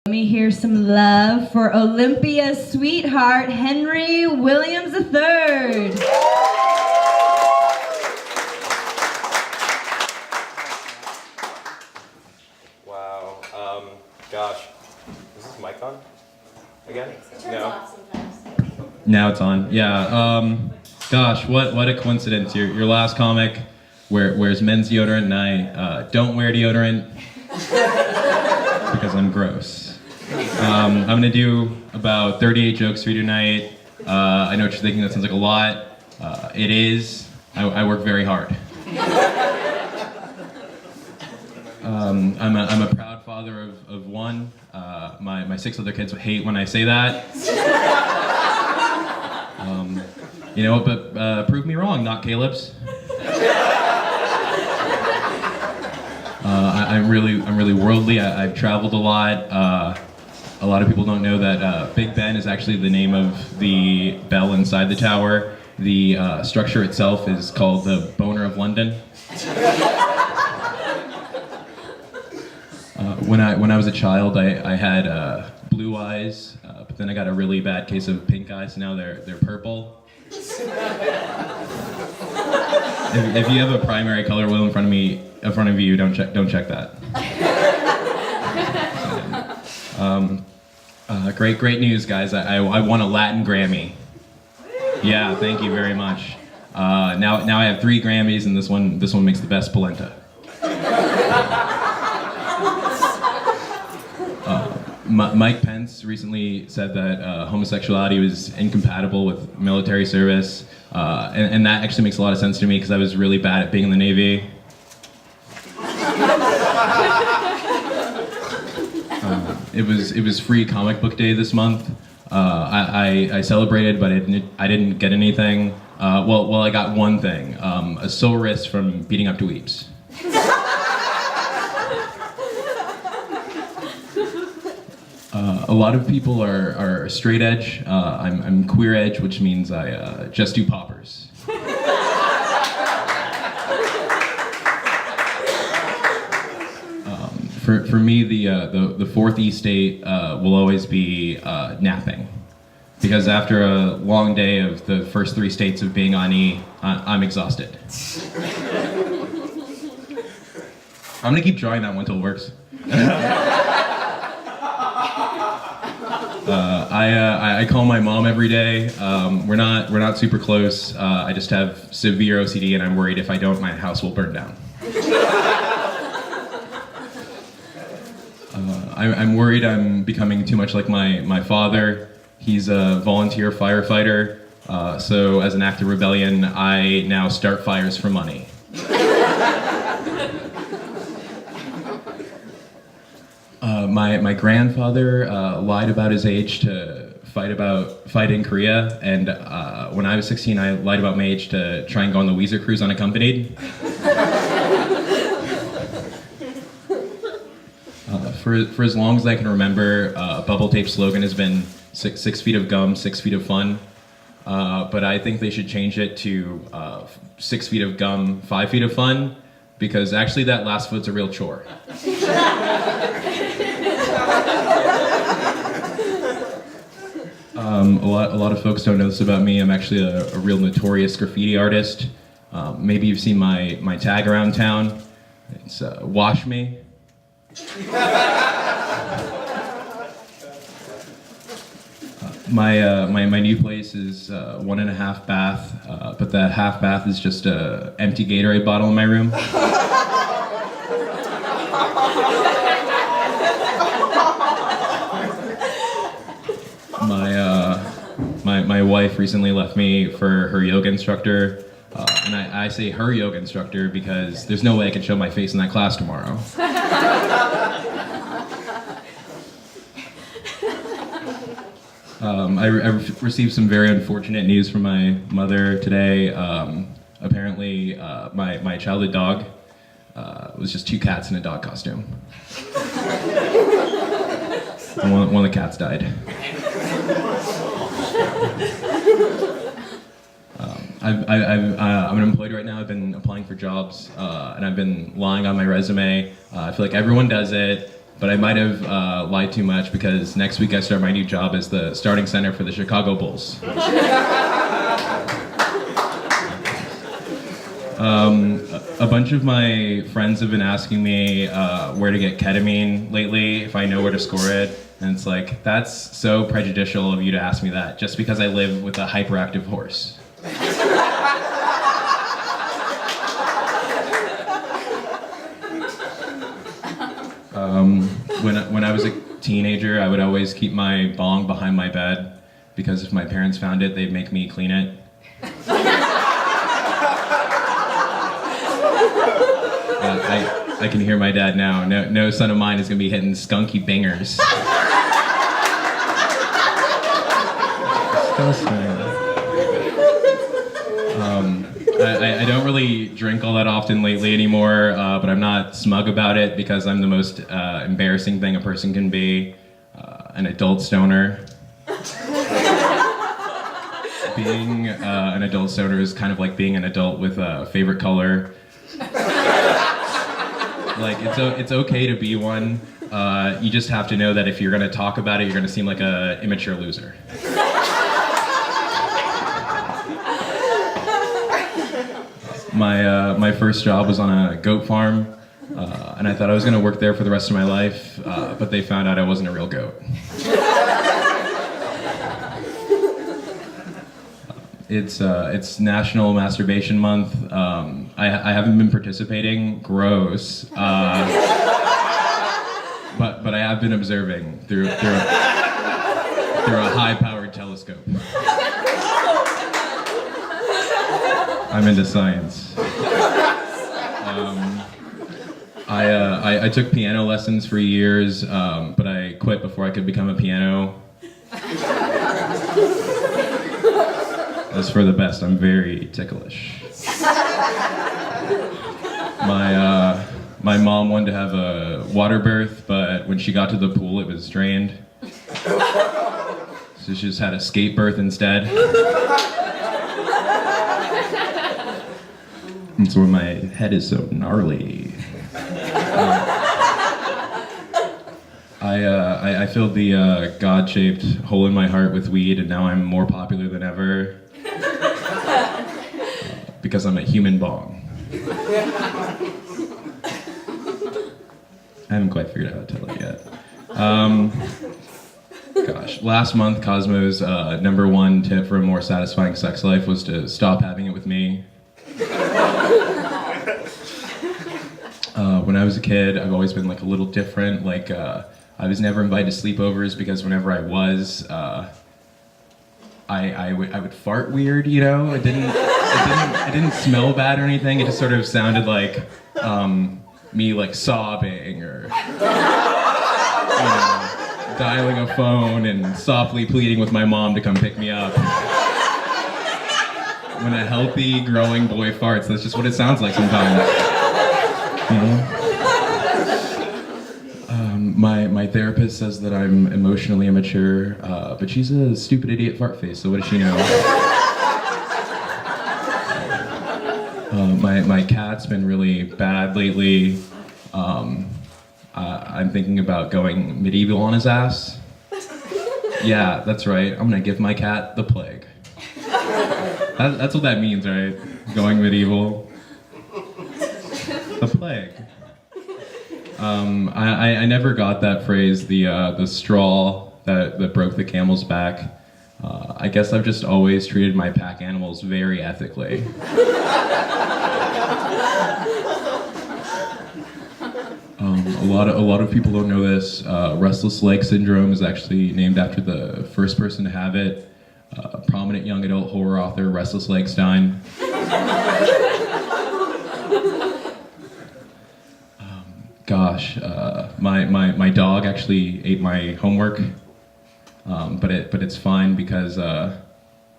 Let me hear some love for Olympia's sweetheart, Henry Williams III. Wow. Gosh. Is this mic on? Again? No. Now it's on. Yeah. Gosh, what a coincidence. Your last comic wears men's deodorant, and I don't wear deodorant because I'm gross. I'm gonna do about 38 jokes for you tonight. I know what you're thinking. That sounds like a lot. It is. I work very hard. I'm a proud father of one. My 6 other kids hate when I say that. You know, but prove me wrong, not Caleb's. I'm really worldly. I've traveled a lot. A lot of people don't know that Big Ben is actually the name of the bell inside the tower. The structure itself is called the Boner of London. When I was a child, I had blue eyes, but then I got a really bad case of pink eyes. So now they're purple. If you have a primary color wheel in front of you, don't check that. Great news, guys! I won a Latin Grammy. Yeah, thank you very much. Now I have 3 Grammys, and this one makes the best polenta. Mike Pence recently said that homosexuality was incompatible with military service, and that actually makes a lot of sense to me because I was really bad at being in the Navy. It was Free Comic Book Day this month. I celebrated, but I didn't get anything. Well, I got one thing: a sore wrist from beating up dweebs. A lot of people are straight edge. I'm queer edge, which means I just do poppers. For me, the fourth E state will always be napping, because after a long day of the first 3 states of being on E, I'm exhausted. I'm gonna keep drawing that one till it works. I call my mom every day. We're not super close. I just have severe OCD, and I'm worried if I don't, my house will burn down. I'm worried I'm becoming too much like my father. He's a volunteer firefighter, so as an act of rebellion, I now start fires for money. My grandfather lied about his age to fight in Korea, and when I was 16, I lied about my age to try and go on the Weezer cruise unaccompanied. For as long as I can remember, Bubble Tape's slogan has been 6 feet of gum, 6 feet of fun. But I think they should change it to 6 feet of gum, 5 feet of fun, because actually that last foot's a real chore. A lot of folks don't know this about me. I'm actually a real notorious graffiti artist. Maybe you've seen my tag around town. It's Wash Me. My new place is 1.5 bath, but the half bath is just a empty Gatorade bottle in my room. My wife recently left me for her yoga instructor, and I say her yoga instructor because there's no way I can show my face in that class tomorrow. I received some very unfortunate news from my mother today. Apparently, my childhood dog was just 2 cats in a dog costume. And one of the cats died. I'm unemployed right now. I've been applying for jobs, and I've been lying on my resume. I feel like everyone does it, but I might have lied too much because next week I start my new job as the starting center for the Chicago Bulls. A bunch of my friends have been asking me where to get ketamine lately, if I know where to score it. And it's like, that's so prejudicial of you to ask me that, just because I live with a hyperactive horse. When I was a teenager, I would always keep my bong behind my bed, because if my parents found it, they'd make me clean it. I can hear my dad now. No son of mine is gonna be hitting skunky bangers. I don't really drink all that often lately anymore, but I'm not smug about it because I'm the most embarrassing thing a person can be, an adult stoner. Being an adult stoner is kind of like being an adult with a favorite color. Like, it's okay to be one. You just have to know that if you're gonna talk about it, you're gonna seem like an immature loser. My first job was on a goat farm, and I thought I was gonna work there for the rest of my life, but they found out I wasn't a real goat. It's National Masturbation Month. I haven't been participating. Gross. But I have been observing through a high-powered telescope. I'm into science. I took piano lessons for years, but I quit before I could become a piano. That's for the best. I'm very ticklish. My mom wanted to have a water birth, but when she got to the pool, it was drained. So she just had a skate birth instead. That's why my head is so gnarly. I filled the God-shaped hole in my heart with weed, and now I'm more popular than ever. Because I'm a human bong. I haven't quite figured out how to tell it yet. Gosh, last month Cosmo's #1 tip for a more satisfying sex life was to stop having it with me. When I was a kid, I've always been like a little different. Like I was never invited to sleepovers because whenever I was, I would fart weird. You know, it didn't smell bad or anything. It just sort of sounded like me like sobbing or dialing a phone and softly pleading with my mom to come pick me up. When a healthy, growing boy farts, that's just what it sounds like sometimes. You know? My therapist says that I'm emotionally immature, but she's a stupid idiot fart face, so what does she know? My cat's been really bad lately. I'm thinking about going medieval on his ass. Yeah, that's right. I'm gonna give my cat the plague. That's what that means, right? Going medieval. The plague. I never got that phrase, the straw that broke the camel's back. I guess I've just always treated my pack animals very ethically. A lot of people don't know this. Restless leg syndrome is actually named after the first person to have it. Prominent young adult horror author Restless Leg Stein. Gosh, my dog actually ate my homework, but it's fine because I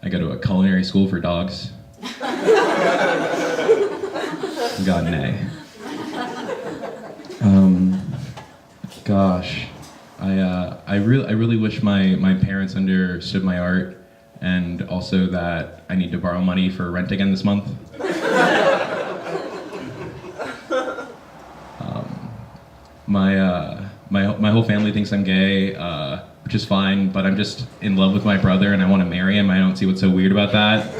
go to a culinary school for dogs. Got an A. Gosh, I really wish my parents understood my art, and also that I need to borrow money for rent again this month. My My whole family thinks I'm gay, which is fine, but I'm just in love with my brother and I want to marry him. I don't see what's so weird about that.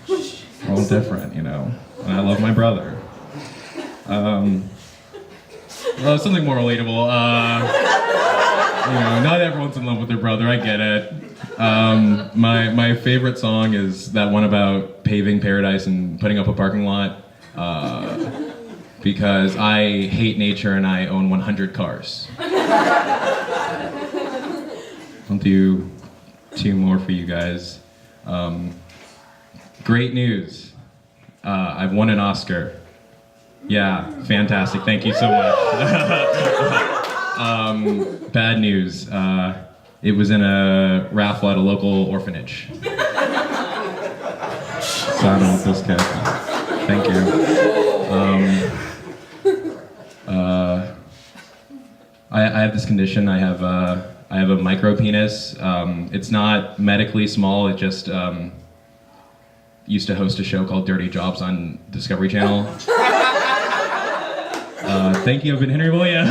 We're all different, you know, and I love my brother. Well, something more relatable. You know, not everyone's in love with their brother, I get it. My favorite song is that one about paving paradise and putting up a parking lot. Because I hate nature and I own 100 cars. I'll do 2 more for you guys. Great news. I've won an Oscar. Yeah, fantastic. Thank you so much. Bad news. It was in a raffle at a local orphanage. So I don't want this kid. Thank you. I have this condition. I have a micro penis. It's not medically small. It just used to host a show called Dirty Jobs on Discovery Channel. Thank you. I've been Henry Williams.